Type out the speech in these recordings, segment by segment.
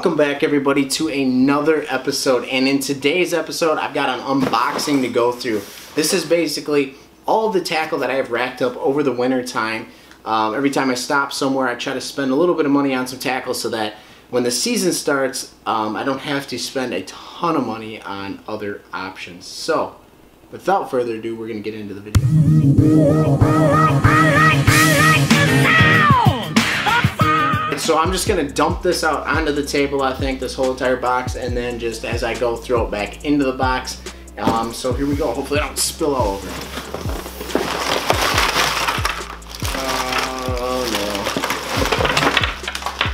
Welcome back everybody to another episode, and in today's episode I've got an unboxing to go through. This is basically all of the tackle that I have racked up over the winter time. Every time I stop somewhere I try to spend a little bit of money on some tackle so that when the season starts I don't have to spend a ton of money on other options. So without further ado, we're going to get into the video. So I'm just going to dump this out onto the table, I think, this whole entire box, and then just as I go throw it back into the box. So here we go. Hopefully I don't spill all over. Oh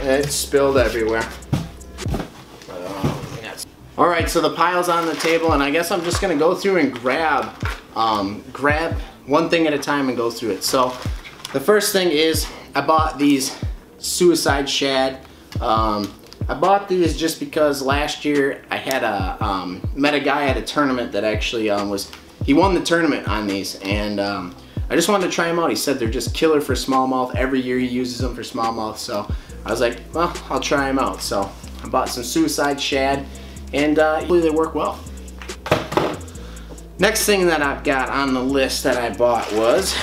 no. It spilled everywhere. Yes. Alright, so the pile's on the table, and I guess I'm just going to go through and grab one thing at a time and go through it. So the first thing is I bought these Suicide Shad. I bought these just because last year I had met a guy at a tournament that actually he won the tournament on these, and I just wanted to try them out. He said they're just killer for smallmouth. Every year he uses them for smallmouth, so I was like, well, I'll try them out. So I bought some Suicide Shad, and really they work well. Next thing that I've got on the list that I bought was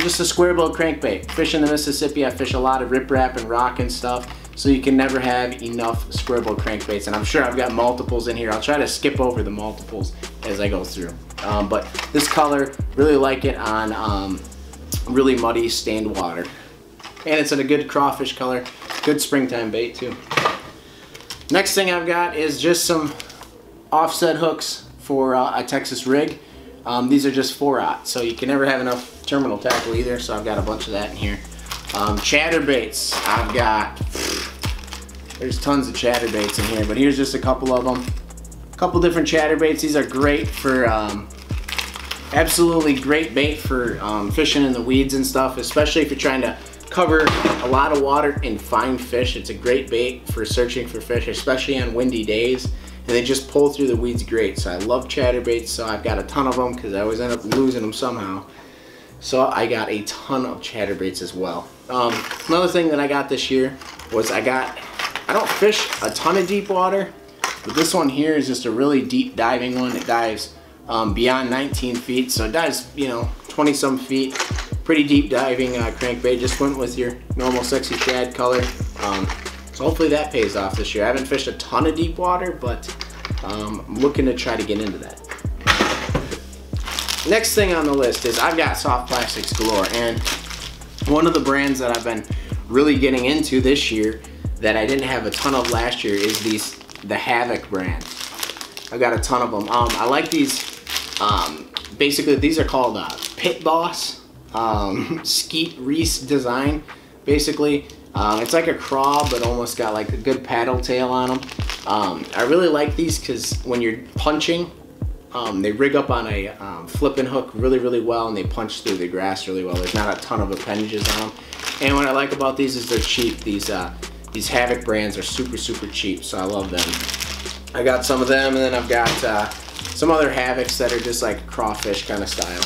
just a square bill crankbait. Fishing the Mississippi, I fish a lot of riprap and rock and stuff, so you can never have enough square bill crankbaits, and I'm sure I've got multiples in here. I'll try to skip over the multiples as I go through. But this color, really like it on really muddy stained water. And it's in a good crawfish color, good springtime bait too. Next thing I've got is just some offset hooks for a Texas rig. These are just 4/0, so you can never have enough terminal tackle either, so I've got a bunch of that in here. Chatterbaits, I've got, there's tons of chatterbaits in here, but here's just a couple of them. A couple different chatterbaits. These are great for, absolutely great bait for fishing in the weeds and stuff, especially if you're trying to cover a lot of water and find fish. It's a great bait for searching for fish, especially on windy days. And they just pull through the weeds great. So I love chatterbaits, so I've got a ton of them because I always end up losing them somehow. So I got a ton of chatterbaits as well. Another thing that I got this year was I don't fish a ton of deep water, but this one here is just a really deep diving one. It dives beyond 19 feet, so it dives, 20 some feet. Pretty deep diving crankbait. Just went with your normal sexy shad color. So hopefully that pays off this year. I haven't fished a ton of deep water, but I'm looking to try to get into that. Next thing on the list is I've got soft plastics galore, and one of the brands that I've been really getting into this year that I didn't have a ton of last year is the Havoc brand. I've got a ton of them. I like these, basically these are called Pit Boss Skeet Reese design, basically. It's like a craw, but almost got like a good paddle tail on them. I really like these because when you're punching, they rig up on a flipping hook really well, and they punch through the grass really well. There's not a ton of appendages on them. And what I like about these is they're cheap. These Havoc brands are super cheap, so I love them. I got some of them, and then I've got some other Havocs that are just like crawfish kind of style.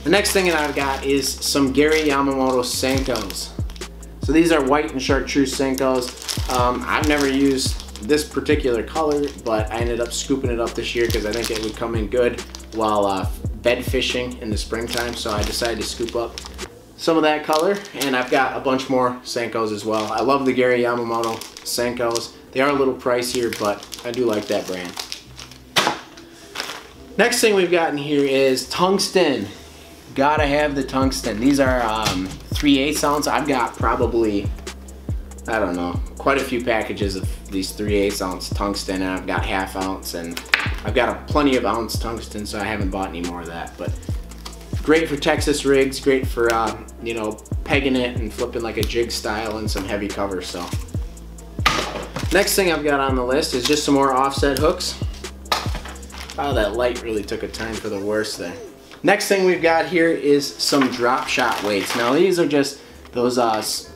The next thing that I've got is some Gary Yamamoto Senkos. So these are white and chartreuse Senkos. I've never used this particular color, but I ended up scooping it up this year because I think it would come in good while bed fishing in the springtime, so I decided to scoop up some of that color, and I've got a bunch more Senkos as well. I love the Gary Yamamoto Senkos. They are a little pricier, but I do like that brand. Next thing we've got in here is tungsten. Gotta have the tungsten. These are 3/8 ounce. I've got probably, I don't know, quite a few packages of these 3/8 ounce tungsten, and I've got 1/2 ounce, and I've got plenty of ounce tungsten, so I haven't bought any more of that. But great for Texas rigs, great for pegging it and flipping like a jig style and some heavy cover. So next thing I've got on the list is just some more offset hooks. Oh, that light really took a turn for the worse there. Next thing we've got here is some drop shot weights. Now these are just those,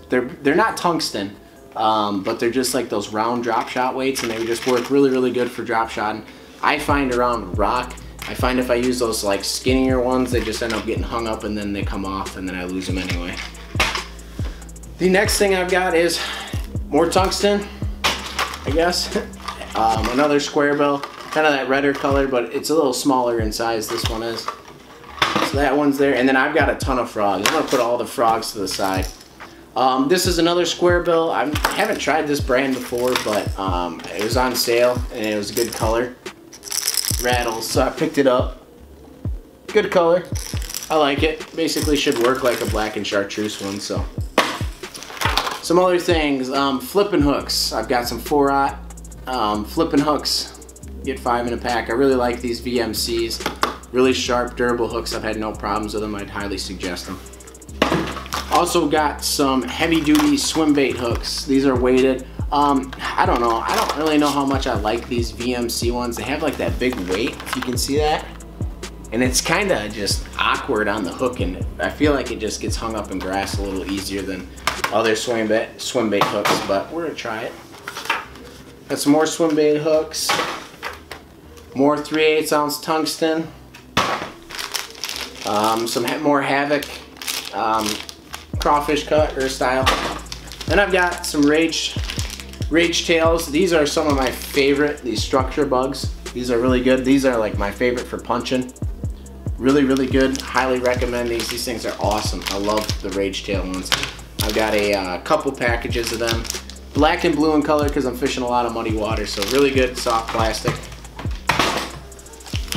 they're not tungsten, but they're just like those round drop shot weights, and they just work really good for drop shotting. I find around rock, I find if I use those like skinnier ones, they just end up getting hung up and then they come off and then I lose them anyway. The next thing I've got is more tungsten. I guess. Another square bill, kind of that redder color, but it's a little smaller in size, this one is. So that one's there, and then I've got a ton of frogs. I'm gonna put all the frogs to the side. This is another square bill. I haven't tried this brand before, but it was on sale, and it was a good color. Rattles, so I picked it up. Good color. I like it. Basically should work like a black and chartreuse one, so. Some other things, flipping hooks. I've got some 4/0 flipping hooks. Get 5 in a pack. I really like these VMCs. Really sharp, durable hooks. I've had no problems with them. I'd highly suggest them. Also got some heavy duty swim bait hooks. These are weighted. I don't know. I don't really know how much I like these VMC ones. They have like that big weight, if you can see that. And it's kind of just awkward on the hook, and I feel like it just gets hung up in grass a little easier than other swim bait hooks, but we're gonna try it. Got some more swim bait hooks. More 3/8 ounce tungsten. Some more Havoc crawfish cutter style. Then I've got some Rage tails. These are some of my favorite, these structure bugs. These are really good. These are like my favorite for punching. Really, really good. Highly recommend these. These things are awesome. I love the Rage tail ones. I've got a couple packages of them. Black and blue in color because I'm fishing a lot of muddy water, so really good soft plastic.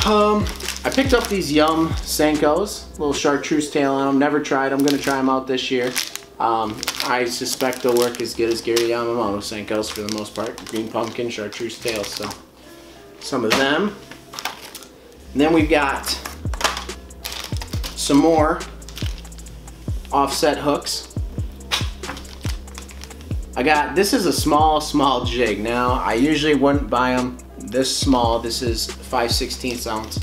I picked up these Yum Senkos, little chartreuse tail on them. Never tried them. I'm going to try them out this year. I suspect they'll work as good as Gary Yamamoto Senkos for the most part. Green pumpkin, chartreuse tails, so some of them. And then we've got some more offset hooks. This is a small jig. Now, I usually wouldn't buy them this small. This is 5/16 ounce.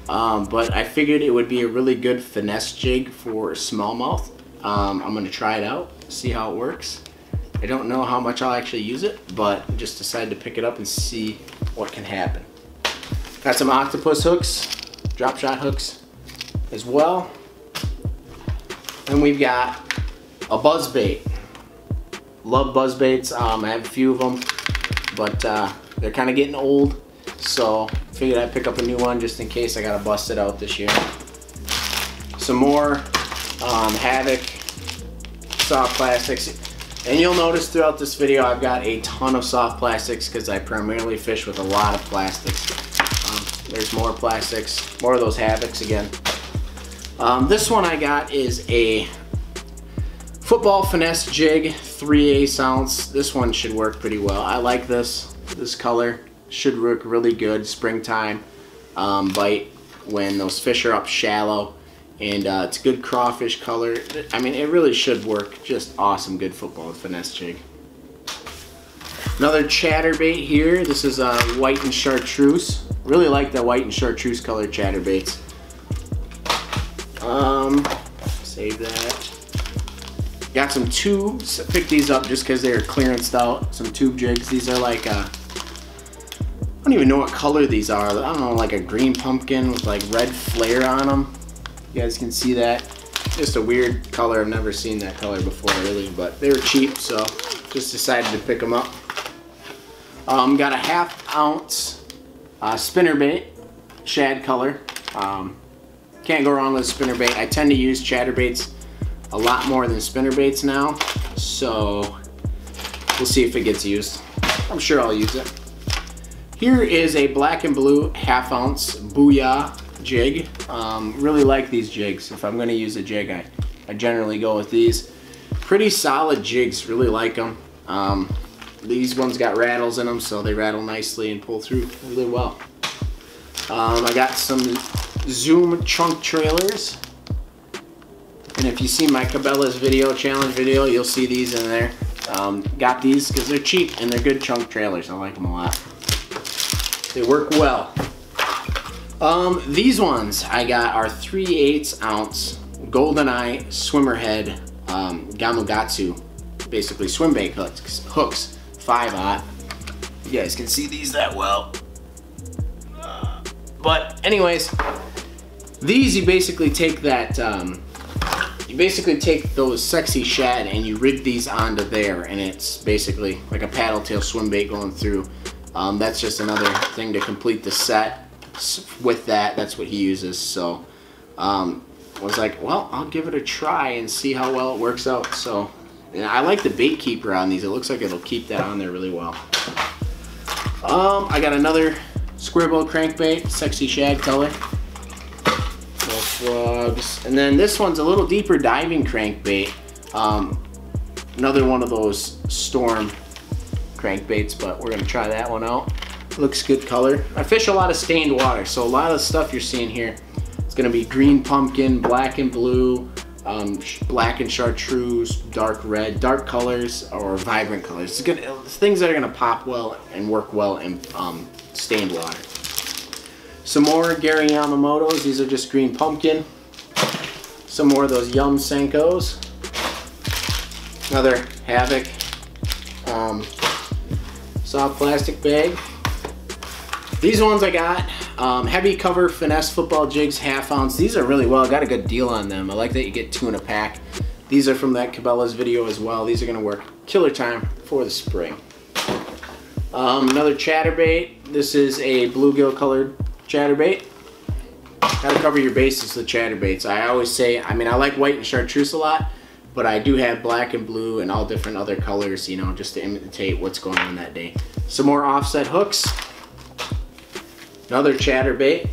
But I figured it would be a really good finesse jig for smallmouth. I'm gonna try it out, see how it works. I don't know how much I'll actually use it, but just decided to pick it up and see what can happen. Got some octopus hooks, drop shot hooks as well. And we've got a buzz bait. Love buzz baits. I have a few of them, but they're kind of getting old, so figured I'd pick up a new one just in case I gotta bust it out this year. Some more Havoc soft plastics, and you'll notice throughout this video I've got a ton of soft plastics because I primarily fish with a lot of plastics. There's more plastics, more of those Havocs again. This one I got is a football finesse jig, 3/8 ounce. This one should work pretty well. I like this color. Should work really good springtime bite when those fish are up shallow, and it's a good crawfish color. I mean, it really should work just awesome. Good football finesse jig. Another chatterbait here. This is white and chartreuse. Really like the white and chartreuse colored chatterbaits. Save that. Got some tubes. Picked these up just because they were clearanced out. Some tube jigs. These are like I don't even know what color these are. I don't know, like a green pumpkin with like red flare on them. You guys can see that. Just a weird color. I've never seen that color before really, but they were cheap, so just decided to pick them up. Got a 1/2 ounce spinnerbait, shad color. Can't go wrong with spinnerbait. I tend to use chatterbaits a lot more than spinnerbaits now, so we'll see if it gets used. I'm sure I'll use it. Here is a black and blue 1/2 ounce Booyah jig. Really like these jigs. If I'm going to use a jig, I generally go with these. Pretty solid jigs, really like them. These ones got rattles in them, so they rattle nicely and pull through really well. I got some Zoom chunk trailers. And if you see my Cabela's video, challenge video, you'll see these in there. Got these because they're cheap and they're good chunk trailers. I like them a lot. They work well. These ones I got are 3/8 ounce GoldenEye Swimmerhead Gamugatsu, basically swim bait hooks, 5/0. You guys can see these that well. But anyways, these you basically take that you basically take those sexy shad and you rig these onto there, and it's basically like a paddle tail swim bait going through. That's just another thing to complete the set with that. That's what he uses. So I was like, well, I'll give it a try and see how well it works out. So and I like the bait keeper on these. It looks like it'll keep that on there really well. I got another square bill crankbait, sexy shad color. Frogs. And then this one's a little deeper diving crankbait. Another one of those storm crankbaits, but we're gonna try that one out. Looks good color. I fish a lot of stained water, so a lot of the stuff you're seeing here, it's gonna be green pumpkin, black and blue, black and chartreuse, dark red, dark colors or vibrant colors. It's things that are gonna pop well and work well in stained water. Some more Gary Yamamoto's. These are just green pumpkin. Some more of those Yum Senkos. Another Havoc soft plastic bag. These ones I got heavy cover finesse football jigs, 1/2 ounce. These are really well. I got a good deal on them. I like that you get 2 in a pack. These are from that Cabela's video as well. These are gonna work killer time for the spring. Another chatterbait. This is a bluegill colored chatterbait. Gotta cover your bases with chatterbaits. I always say, I mean, I like white and chartreuse a lot, but I do have black and blue and all different other colors, you know, just to imitate what's going on that day. Some more offset hooks. Another chatterbait.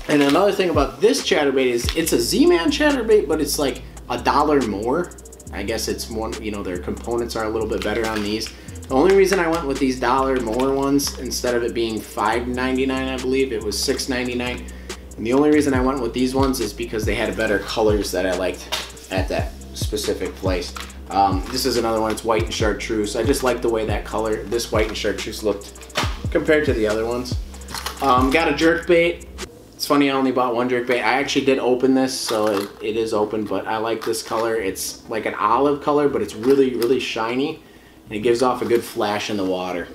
And another thing about this chatterbait is it's a Z-Man chatterbait, but it's like $1 more. I guess it's more, you know, their components are a little bit better on these. The only reason I went with these $1 more ones, instead of it being $5.99, I believe, it was $6.99. And the only reason I went with these ones is because they had better colors that I liked at that specific place. This is another one, it's white and chartreuse. I just like the way that color, this white and chartreuse looked compared to the other ones. Got a jerk bait. It's funny, I only bought one jerk bait. I actually did open this, so it is open, but I like this color. It's like an olive color, but it's really, really shiny. And it gives off a good flash in the water.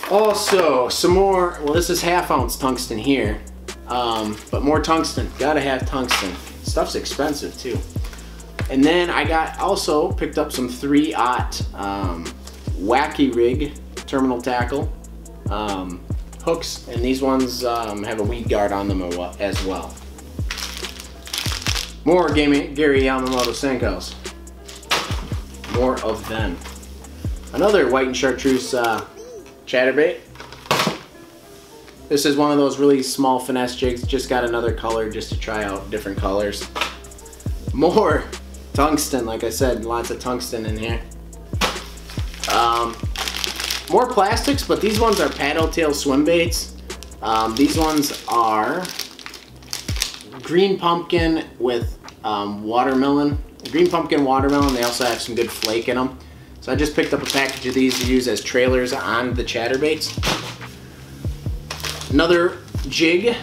Also, some more, well, this is 1/2 ounce tungsten here, but more tungsten. Gotta have tungsten. Stuff's expensive too. And then I also picked up some 3/0 Wacky Rig terminal tackle hooks, and these ones have a weed guard on them as well. More Gary Yamamoto Senkos. More of them. Another white and chartreuse chatterbait. This is one of those really small finesse jigs. Just got another color just to try out different colors. More tungsten, like I said, lots of tungsten in here. More plastics, but these ones are paddle tail swim baits. These ones are green pumpkin with watermelon. Green pumpkin watermelon. They also have some good flake in them. So I just picked up a package of these to use as trailers on the chatterbaits. Another jig.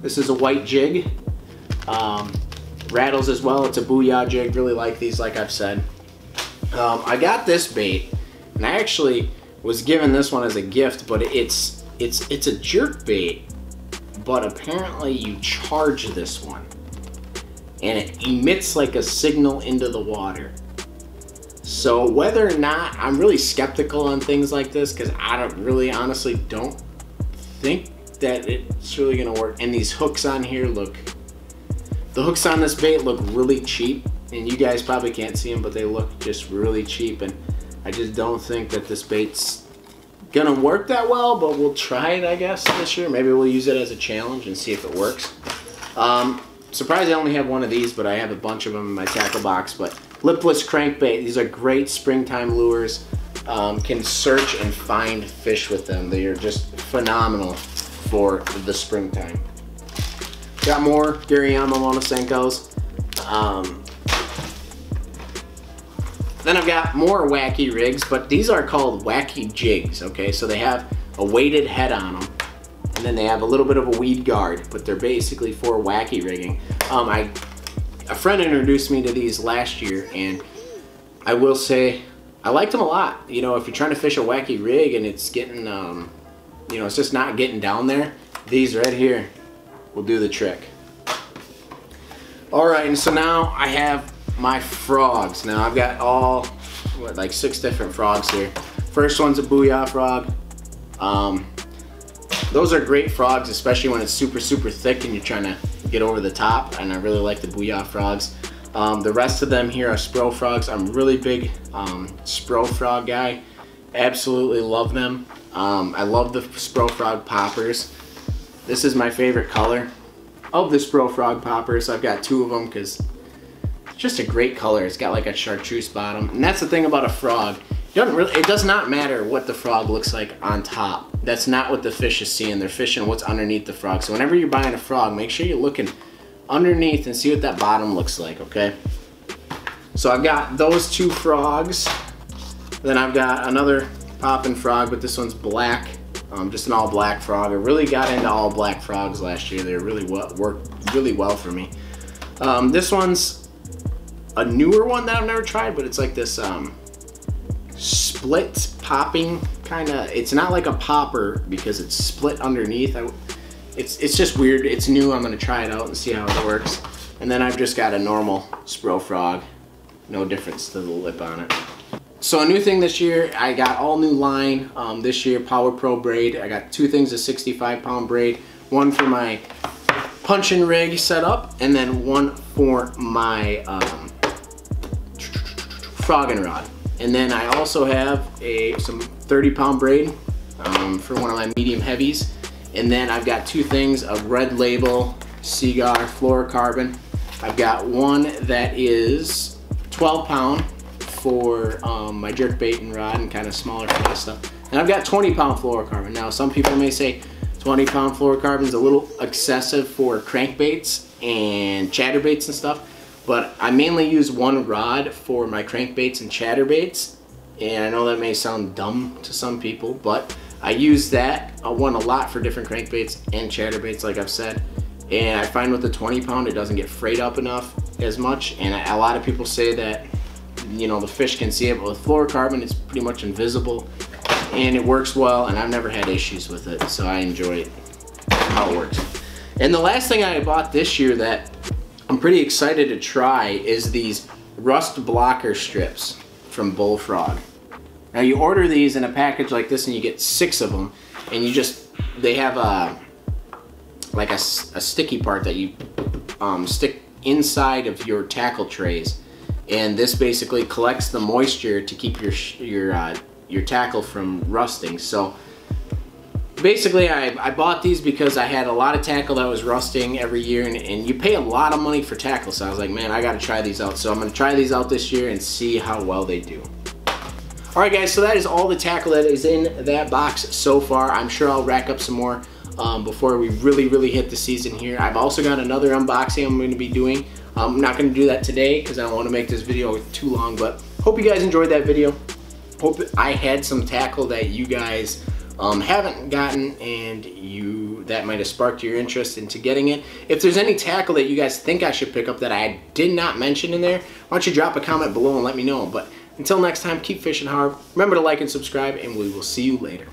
This is a white jig. Rattles as well. It's a Booyah jig. Really like these, like I've said. I got this bait, and I actually was given this one as a gift, but it's a jerk bait, but apparently you charge this one, and it emits like a signal into the water. So whether or not, I'm really skeptical on things like this, because I honestly don't think that it's really gonna work. And these hooks on here the hooks on this bait look really cheap, and you guys probably can't see them, but they look just really cheap, and I just don't think that this bait's gonna work that well, but we'll try it, I guess, this year. Maybe we'll use it as a challenge and see if it works. Surprised I only have one of these, but I have a bunch of them in my tackle box. But lipless crankbait, these are great springtime lures. Can search and find fish with them. They are just phenomenal for the springtime. Got more Gary Yamamoto Senkos. Then I've got more wacky rigs, but these are called wacky jigs, okay? So they have a weighted head on them, and then they have a little bit of a weed guard, but they're basically for wacky rigging. A friend introduced me to these last year, and I will say I liked them a lot. You know, if you're trying to fish a wacky rig and it's getting, you know, it's just not getting down there, these right here will do the trick. All right, and so now I have my frogs. Now I've got all, like 6 different frogs here. First one's a Booyah frog. Those are great frogs, especially when it's super, super thick and you're trying to get over the top, and I really like the Booyah frogs. The rest of them here are Spro frogs. I'm a really big Spro frog guy. Absolutely love them. I love the Spro frog poppers. This is my favorite color of the Spro frog poppers. I've got 2 of them because it's just a great color. It's got like a chartreuse bottom, and that's the thing about a frog. It does not matter what the frog looks like on top. That's not what the fish is seeing. They're fishing what's underneath the frog. So whenever you're buying a frog, make sure you're looking underneath and see what that bottom looks like, okay? So I've got those 2 frogs. Then I've got another popping frog, but this one's black. Just an all black frog. I really got into all black frogs last year. They really worked really well for me. This one's a newer one that I've never tried, but it's like this split popping kind of. It's not like a popper because it's split underneath. It's just weird. It's new. I'm gonna try it out and see how it works. And then I've just got a normal Spro frog. No difference to the lip on it. So a new thing this year, I got all new line this year, Power Pro braid. I got 2 things of 65-pound braid. One for my punch and rig setup, and then one for my frogging rod. And then I also have some 30-pound braid for one of my medium heavies. And then I've got 2 things of Red Label Seaguar fluorocarbon. I've got one that is 12-pound for my jerkbait and rod and kind of smaller kind of stuff. And I've got 20-pound fluorocarbon. Now some people may say 20-pound fluorocarbon is a little excessive for crankbaits and chatterbaits and stuff, but I mainly use one rod for my crankbaits and chatterbaits. And I know that may sound dumb to some people, but I use that one a lot for different crankbaits and chatterbaits, like I've said. And I find with the 20-pound, it doesn't get frayed up enough as much. And a lot of people say that, you know, the fish can see it, but with fluorocarbon, it's pretty much invisible, and it works well, and I've never had issues with it, so I enjoy it, how it works. And the last thing I bought this year that I'm pretty excited to try is these rust blocker strips from Bullfrog. Now you order these in a package like this, and you get 6 of them, and they have like a sticky part that you stick inside of your tackle trays. And this basically collects the moisture to keep your tackle from rusting. So basically I bought these because I had a lot of tackle that was rusting every year, and you pay a lot of money for tackle, so I was like, man, I gotta try these out. So I'm gonna try these out this year and see how well they do. Alright guys, so that is all the tackle that is in that box so far. I'm sure I'll rack up some more before we really hit the season here. I've also got another unboxing I'm going to be doing. I'm not going to do that today because I don't want to make this video too long, but hope you guys enjoyed that video. Hope I had some tackle that you guys haven't gotten, and that might have sparked your interest into getting it. If there's any tackle that you guys think I should pick up that I did not mention in there, why don't you drop a comment below and let me know. But until next time, keep fishing hard. Remember to like and subscribe, and we will see you later.